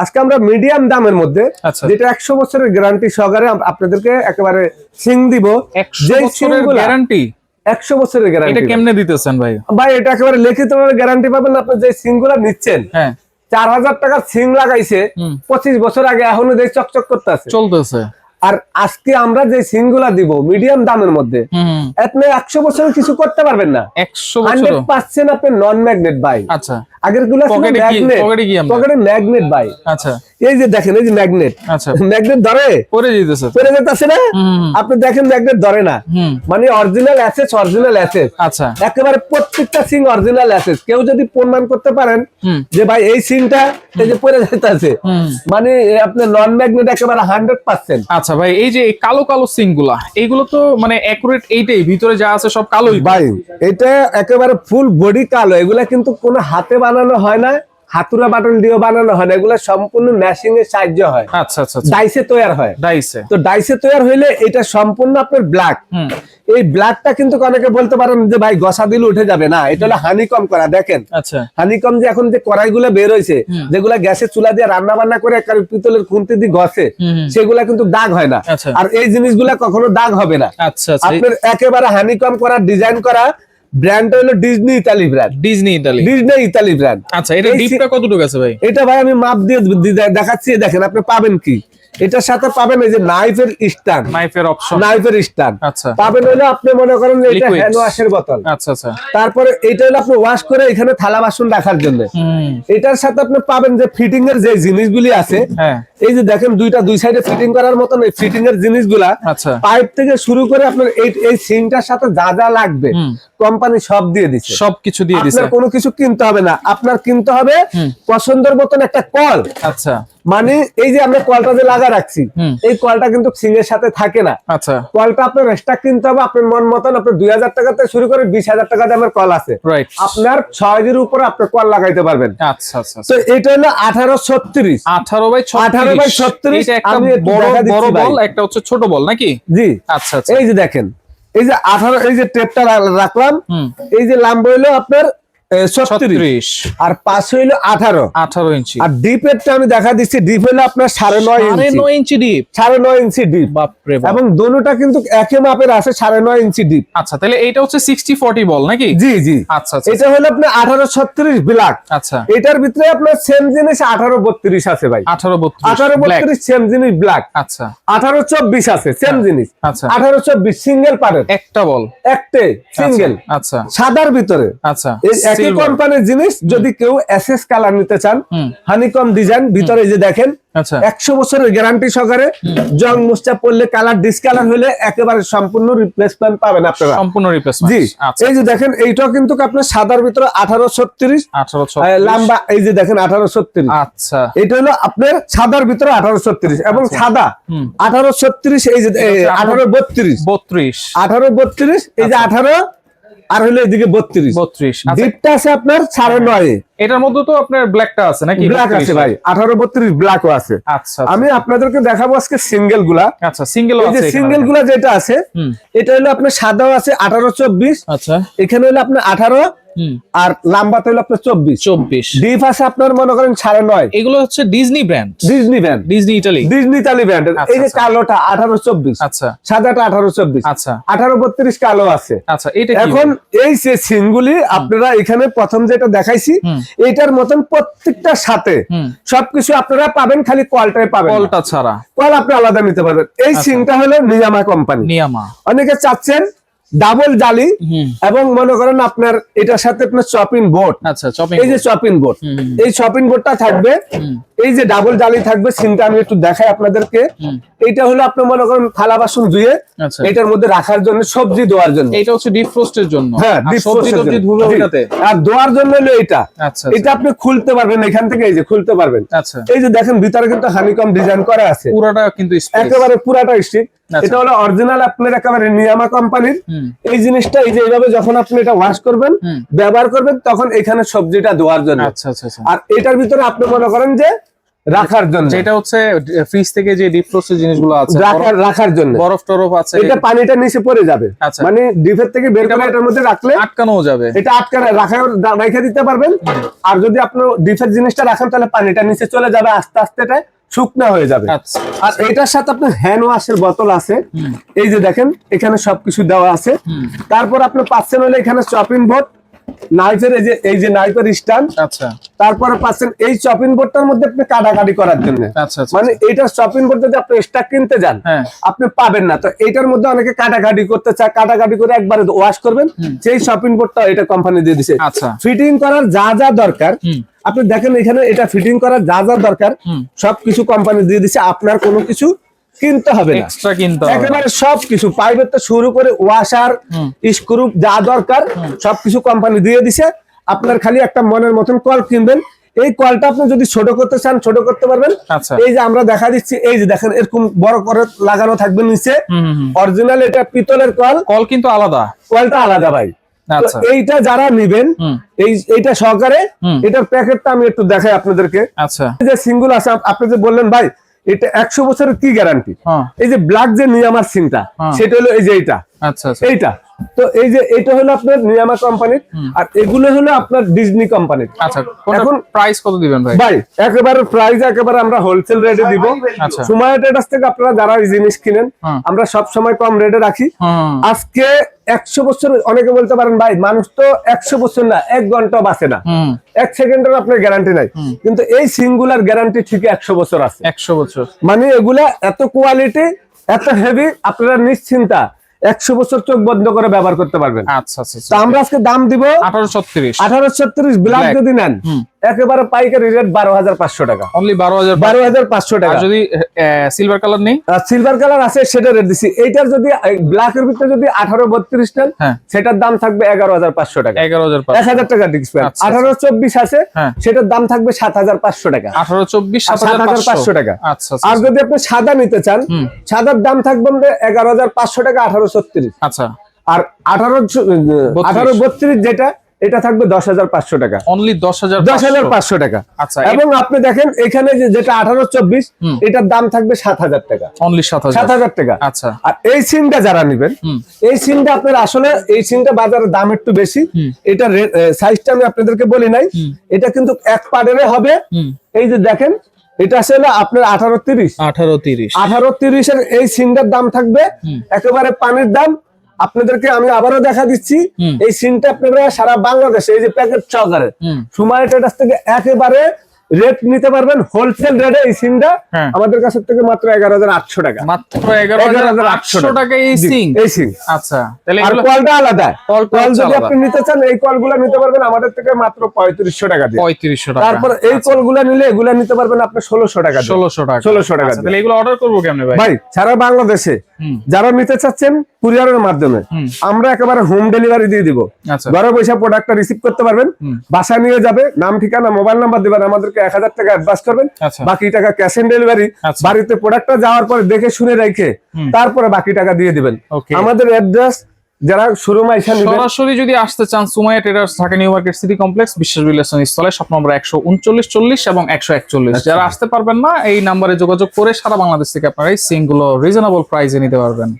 আজকে আমরা মিডিয়াম দামের মধ্যে যেটা 100 বছরের গ্যারান্টি সহকারে আপনাদেরকে একেবারে সিং দিব। 100 বছরের গ্যারান্টি, 100 বছরের গ্যারান্টি। এটা কেমনে দিতেছেন ভাই? ভাই এটা একেবারে লিখিত গ্যারান্টি পাবেন। আপনি যে সিংগুলা নিচ্ছেন, হ্যাঁ 4000 টাকার সিং লাগাইছে 25 বছর আগে, এখনো দেখ চকচক করতেছে, চলতেছে। আর আজকে আমরা যে সিংগুলা দিব মিডিয়াম দামের মধ্যে, আপনি 100 বছরের কিছু করতে পারবেন না। 100 বছর 100% আপনি নন ম্যাগনেট ভাই। আচ্ছা, আগের গুলা ছিল ম্যাগনেট, পকেটে ম্যাগনেট ভাই। আচ্ছা, এই যে দেখেন, এই যে ম্যাগনেট, আচ্ছা ম্যাগনেট ধরে পড়ে যেতেছে, পড়ে যেতেছে না? আপনি দেখেন ম্যাগনেট ধরে না, মানে অরিজিনাল অ্যাসেস, অরিজিনাল অ্যাসেস। আচ্ছা, একেবারে প্রত্যেকটা সিং অরিজিনাল অ্যাসেস। কেউ যদি প্রমাণ করতে পারেন যে ভাই এই সিংটা এই যে পড়ে যেতেছে, মানে আপনার নন ম্যাগনেট একেবারে 100%। আচ্ছা ভাই, এই যে কালো কালো সিং গুলা, এইগুলো তো মানে অ্যাকুরেট, এইটাই ভিতরে যা আছে সব কালোই ভাই। এটা একেবারে ফুল বডি কালো। এগুলা কিন্তু কোনো হাতে বানানো হয় না, হাতুড়া বাটন দিয়ে বানানো হয় না, এগুলা সম্পূর্ণ মেশিং এর সাহায্য হয়। আচ্ছা আচ্ছা, ডাইসে তৈরি হয়। ডাইসে তো ডাইসে তৈরি হইলে এটা সম্পূর্ণ আপনার ব্ল্যাক। এই ব্ল্যাকটা কিন্তু অনেকে বলতে পারেন যে ভাই গসা দিলে উঠে যাবে না, এটা হলো হানিকম করা। দেখেন আচ্ছা, হানিকম যে এখন যে কড়াইগুলো বের হয়েছে, যেগুলা গ্যাসে চুলা দিয়ে রান্না বান্না করে পিতলের খুন্তি দিয়ে ঘষে, সেগুলা কিন্তু দাগ হয় না। আর এই জিনিসগুলা কখনো দাগ হবে না। আচ্ছা, আপনার একেবারে হানিকম করা, ডিজাইন করা। ব্র্যান্ড হলো Disney Italy brand. Disney Italy, Disney Italy brand. আচ্ছা, এটা ডিপটা কতটুকু আছে ভাই? এটা ভাই আমি মাপ দিয়ে দেখাচ্ছি, দেখেন আপনি পাবেন কি। এটার সাথে পাবেন এই যে নাইফের স্ট্যান্ড, নাইফের অপশন, নাইফের স্ট্যান্ড। আচ্ছা, পাবেন হলো আপনি মনে করেন যে এটা হ্যান্ড ওয়াশের বোতল। আচ্ছা আচ্ছা, তারপরে এটা হলো আপনি ওয়াশ করে এখানে থালা বাসন রাখার জন্য। এটার সাথে আপনি পাবেন যে ফিটিং এর যে জিনিসগুলি আছে, এই যে দেখেন দুইটা দুই সাইডে ফিটিং করার মতন এই ফিটিং এর জিনিসগুলা, পাইপ থেকে শুরু করে আপনার এই সিংটার সাথে যা যা লাগবে কোম্পানি সব দিয়ে দিচ্ছে, সবকিছু দিয়ে দিচ্ছে। আপনার কোনো কিছু কিনতে হবে না, আপনার কিনতে হবে পছন্দের মতন একটা কল। আচ্ছা, মানে এই যে আমরা কলটা যে লাগা রাখছি, এই কলটা কিন্তু সিং এর সাথে থাকে না। আচ্ছা, কলটা আপনার এক্সট্রা কিনতে হবে আপনার মন মতন। আপনার 2000 টাকা থেকে শুরু করে 20000 টাকা দামের কল আছে, আপনার 6 উপরে আপনি কল লাগাইতে পারবেন। আচ্ছা আচ্ছা, তো এটা হলো 1836, 18x36। এটা একটা বড় বড় বল, একটা হচ্ছে ছোট বল নাকি? জি। আচ্ছা আচ্ছা, এই যে দেখেন, এই যে 18, এই যে টেপটা রাখলাম, এই যে লম্বা হইলো আপনার 36, আর পাশ হইলো 18 ইঞ্চি। আর ডিপেরটা আমি দেখা দিচ্ছি, ডিপ হইলো আপনার 9.5 ইঞ্চি ডিপ, 9.5 ইঞ্চি ডিপ। বাপরে বাপ। এবং দুটোটা কিন্তু একই মাপের আছে, 9.5 ইঞ্চি ডিপ। আচ্ছা, তাহলে এটা হচ্ছে 60-40 বল নাকি? জি জি। আচ্ছা আচ্ছা, এটা হলো আপনার 1836 ব্ল্যাক। আচ্ছা, এটার ভিতরে আপনার সেম জিনিস 1832 আছে ভাই। 1832 সেম জিনিস ব্ল্যাক। আচ্ছা, 1824 আছে সেম জিনিস। আচ্ছা, 1824 সিঙ্গেল পারের একটা বল, একটাই সিঙ্গেল। আচ্ছা, সাদার ভিতরে। আচ্ছা, একই কোম্পানির জিনিস। যদি কেউ এসএস কালার নিতে চান, হানিকম ডিজাইন ভিতরে এই যে দেখেন, 100 বছরের গ্যারান্টি সহকারে। জং মুস্তা পড়লে, কালার ডিসকালার হলে একেবারে সম্পূর্ণ রিপ্লেসমেন্ট পাবেন আপনারা, সম্পূর্ণ রিপ্লেসমেন্ট। জি। এই যে দেখেন, এইটাও কিন্তু আপনার সাদার ভিতরে 1836, লম্বা এই যে দেখেন 1836। আচ্ছা, এটা হলো আপনার সাদার ভিতরে 1836 এবং সাদা 1836। এই যে 1832, এই যে 18 আর হলো এদিকে 32। ডিপটা আছে আপনার 9.5। এটার মধ্যে তো আপনার ব্ল্যাকটা আছে নাকি? ব্ল্যাক আছে ভাই, 1832 ব্ল্যাকও আছে। আচ্ছা, আমি আপনাদেরকে দেখাবো আজকে সিঙ্গেল গুলা। আচ্ছা, সিঙ্গেল আছে। সিঙ্গেল গুলা যেটা আছে, এটা হলো আপনার সাদাও আছে 1824। আচ্ছা, এখানে হলো আপনার 18 আর লম্বাতে হলো আপনার 24। ডিপ আছে আপনার মনে করেন 9.5। এগুলো হচ্ছে Disney brand, Disney brand, Disney Italy brand. এই যে কালোটা 1824, আচ্ছা, সাদাটা 1824, আচ্ছা, 1832 কালো আছে। আচ্ছা, এটা এখন এই যে সিংগুলি আপনারা এখানে প্রথম যেটা দেখাইছি, এইটার মতন প্রত্যেকটার সাথে সবকিছু আপনারা পাবেন, খালি কলটাই পাবেন, কলটা ছাড়া কল আপনি আলাদা নিতে পারবেন। এই সিংটা হলো নিয়ামা কোম্পানি। নিয়ামা অনেকে চাচ্ছেন ডাবল জালি, এবং মনে করেন আপনার এটার সাথে আপনার চপিং বোর্ড। আচ্ছা, এই যে চপিং বোর্ড, এই চপিং বোর্ডটা থাকবে, এই যে ডাবল জালি থাকবে। সিনটা আমি একটু দেখাই আপনাদেরকে। এইটা হলো আপনি মনে করেন থালা বাসন ধুয়ে এটার মধ্যে রাখার জন্য, সবজি ধোয়ার জন্য। এটা হচ্ছে ডিপ ফ্রোস্টের জন্য। হ্যাঁ, সবজি ধুবে ওটাতে। আর ধোয়ার জন্য হলো এটা। আচ্ছা, এটা আপনি খুলতে পারবেন এখান থেকে, এই যে খুলতে পারবেন। আচ্ছা, এই যে দেখেন ভিতরে কিন্তু হানিকম ডিজাইন করা আছে, পুরাটা কিন্তু একেবারে পুরাটা স্টিক। এটা হলো অরিজিনাল আপনার একেবারে নিয়ামা কোম্পানির। এই জিনিসটা এই যে এইভাবে যখন আপনি এটা ওয়াশ করবেন, ব্যবহার করবেন, তখন এখানে সবজিটা ধোয়ার জন্য। আচ্ছা আচ্ছা। আর এটার ভিতরে আপনি মনে করেন যে রাখার জন্য, যেটা হচ্ছে ফ্রিজ থেকে যে ডিপ ফ্রোস্টের জিনিসগুলো আছে রাখার জন্য, বরফ টরফ আছে, এটা পানিটা নিচে পড়ে যাবে। আচ্ছা। মানে ডিপের থেকে বের করে এটার মধ্যে রাখলে আটকানো যাবে, এটা আটকানো রেখে দিতে পারবেন। আর যদি আপনি ডিপের জিনিসটা রাখেন তাহলে পানিটা নিচে চলে যাবে, আস্তে আস্তে এটা শুকনা হয়ে যাবে। আর এটার সাথে আপনার হ্যান্ড ওয়াশের বোতল আছে, এই যে দেখেন এখানে সবকিছু দেওয়া আছে। তারপর আপনি পাচ্ছেন হলো এখানে চপিং বোর্ড, নাইফের এই যে নাইফের স্ট্যান্ড। আচ্ছা। তারপরে পাচ্ছেন এই চপিং বোর্ডটার মধ্যে আপনি কাটাকাটি করার জন্য। আচ্ছা। মানে এইটা চপিং বোর্ড যদি আপনি স্টক কিনতে যান আপনি পাবেন না, তো এইটার মধ্যে অনেকে কাটাকাটি করতে চায়, কাটাকাটি করে একবারে ওয়াশ করবেন, সেই চপিং বোর্ডটা এটা কোম্পানি দিয়ে দিছে। আচ্ছা। ফিটিং করার যা যা দরকার আপনি দেখেন এখানে, এটা ফিটিং করার যা যা দরকার সবকিছু কোম্পানি দিয়ে দিছে, আপনার কোনো কিছু কিনতে হবে না, এক্সট্রা কিনতে হবে একেবারে সবকিছু পাইপের তো শুরু করে ওয়াশার স্ক্রু যা দরকার সবকিছু কোম্পানি দিয়ে দিছে। আপনার খালি একটা মনের মতন কল কিনবেন, এই কলটা আপনি যদি ছোট করতে চান ছোট করতে পারবেন। এই যে আমরা দেখা দিচ্ছি, এই যে দেখেন এরকম বড় করে লাগানো থাকবে নিচে, অরিজিনাল এটা পিতলের কল, কল কিন্তু আলাদা, কলটা আলাদা ভাই। এইটা যারা নিবেন এইটা সহকারে, এটার প্যাকেটটা আমি একটু দেখাই আপনাদেরকে। আচ্ছা। এই যে সিঙ্গুল আছে, আপনি যে বললেন ভাই এটা 100 বছরের কি গ্যারান্টি, এই যে ব্ল্যাক যে নিয়ামার সিংটা সেটা হলো এই যে এইটা। আচ্ছা। এইটা তো এই যে এটা হলো আপনার নিয়ামা কোম্পানির, আর এগুলো হলো আপনার ডিজনি কোম্পানির। আচ্ছা, এখন প্রাইস কত দিবেন ভাই? ভাই একেবারে প্রাইস একেবারে আমরা হোলসেল রেটে দিব। আচ্ছা। সময় ট্রেডার্স থেকে আপনারা যারা এই জিনিস কিনেন আমরা সব সময় কম রেটে রাখি। আজকে 100 বছর, অনেকে বলতে পারেন ভাই মানুষ তো 100 বছর না 1 ঘন্টা বাঁচে না, 1 সেকেন্ডের আপনার গ্যারান্টি নাই, কিন্তু এই সিঙ্গুলার গ্যারান্টি ঠিকই 100 বছর আছে। 100 বছর মানে এগুলা এত কোয়ালিটি এত হেভি, আপনারা নিশ্চিন্তা 100 বছর চোখ বন্ধ করে ব্যবহার করতে পারবেন। আচ্ছা। তো আমরা আজকে দাম দিব 1836 ব্ল্যাক যদি নেন একেবারে পাইকারি রেট 12,500 টাকা, অনলি 12,500 টাকা। যদি সিলভার কালার নেই, সিলভার কালার আছে সেটা রেট দিছি। এইটার যদি ব্ল্যাকের ভিতরে যদি 1832 নেন সেটার দাম থাকবে 11,500 টাকা, 1000 টাকা ডিসকাউন্ট। 1824 আছে সেটার দাম থাকবে 7,500 টাকা, 1824 7,500 টাকা। আচ্ছা। আর যদি আপনি সাদা নিতে চান সাদার দাম থাকবে 11,500 টাকা 1836। আচ্ছা। আর 1832 যেটা এটা থাকবে 10,500 টাকা, অনলি 10,500 টাকা। আচ্ছা। এবং আপনি দেখেন এখানে যেটা 1824 এটার দাম থাকবে 7,000 টাকা, অনলি 7,000 টাকা। আচ্ছা। আর এই সিমটা যারা নেবেন, এই সিমটা আপনার আসলে এই সিমটা বাজারের দাম একটু বেশি, এটা সাইজটা আমি আপনাদেরকে বলি নাই, এটা কিন্তু এক পার্টের হবে। এই যে দেখেন এটা আসলে আপনার 1830 এর এই সিমটার দাম থাকবে একেবারে পানির দাম। আপনাদেরকে আমি আবারও দেখা দিচ্ছি, এই সিমটা আপনারা সারা বাংলাদেশে এই যে প্যাকেট সহকারে সময় ট্রেডার্স থেকে একেবারে রেট নিতে পারবেন হোলসেল রেটে। এই সিমটা আমাদের কাছ থেকে মাত্র 11,800 টাকা, মাত্র 11,800 টাকা এই সিম। আচ্ছা, তাহলে আর কলটা আলাদা, কল যদি আপনি নিতে চান এই কলগুলো নিতে পারবেন আমাদের থেকে মাত্র 3500 টাকা দিয়ে। 3500 টাকা। তারপর এই কলগুলো নিলে এগুলা নিতে পারবেন আপনি 1600 টাকা, 1600 টাকা। তাহলে এগুলো অর্ডার করব কেমনে ভাই? ভাই সারা বাংলাদেশে যারা নিতে চাচ্ছেন কুরিয়ারের মাধ্যমে আমরা একেবারে হোম ডেলিভারি দিয়ে দিব। ঘরে বসে প্রোডাক্টটা রিসিভ করতে পারবেন, বাসা নিয়ে যাবে, নাম ঠিকানা মোবাইল নাম্বার দিবেন, আমাদেরকে 1000 টাকা অ্যাডভান্স করবেন, বাকি টাকা ক্যাশ অন ডেলিভারি। বাড়িতে প্রোডাক্টটা যাওয়ার পরে দেখে শুনে রেখে তারপরে বাকি টাকা দিয়ে দিবেন। আমাদের অ্যাড্রেস যারা শোরুম আইসা নেবেন, সরাসরি যদি আসতে চান Sumaiya traders Dhaka new market city complex বিশ্বাস রিলেশন স্থলে শপ নম্বর 139 এবং 141। যারা আসতে পারবেন না এই নাম্বারে যোগাযোগ করে সারা বাংলাদেশ থেকে আপনারা এই সিমগুলো রিজনেবল প্রাইসে নিতে পারবেন।